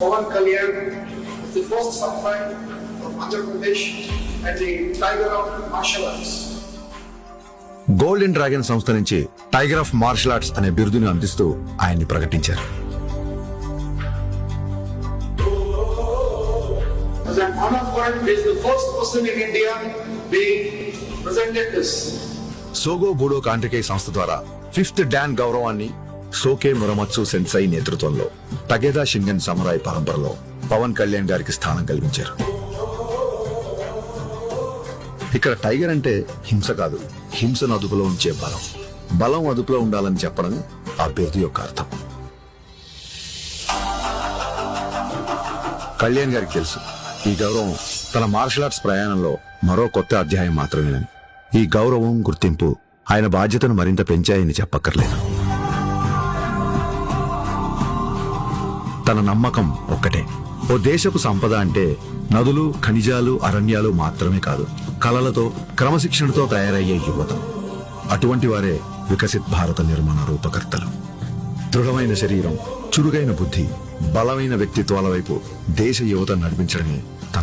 Pawan Kalyan is the first samurai of Andhra Pradesh and the tiger of martial arts. Golden dragon సంస్థ నుంచి tiger of martial arts అనే బిరుదుని అందిస్తూ ఆయన్ని ప్రకటించారు. As an honor for him, he is the first person in India being presented this. సోగో బూడో కాంట్రికే సంస్థ ద్వారా 5th don గౌరవాన్ని సోకే మురమత్సు సెన్సై నేతృత్వంలో టగేదా షింగన్ సమురాయ్ పరంపరలో పవన్ కళ్యాణ్ గారికి స్థానం కల్పించారు. ఇక్కడ టైగర్ అంటే హింస కాదు, హింసను అదుపులో ఉంచే బలం. బలం అదుపులో ఉండాలని చెప్పడమే ఆ బిరుదు యొక్క అర్థం. కళ్యాణ్ గారికి తెలుసు ఈ గౌరవం తన మార్షల్ ఆర్ట్స్ ప్రయాణంలో మరో కొత్త అధ్యాయం మాత్రమేనని. ఈ గౌరవం, గుర్తింపు ఆయన బాధ్యతను మరింత పెంచాయని చెప్పక్కర్లేదు. తన నమ్మకం ఒక్కటే, ఓ దేశపు సంపద అంటే నదులు, ఖనిజాలు, అరణ్యాలు మాత్రమే కాదు, కళలతో, క్రమశిక్షణతో తయారయ్యే యువత. అటువంటి వారే వికసిత్ భారత నిర్మాణ రూపకర్తలు. దృఢమైన శరీరం, చురుగైన బుద్ధి, బలమైన వ్యక్తిత్వాల వైపు దేశ యువత నడిపించడమే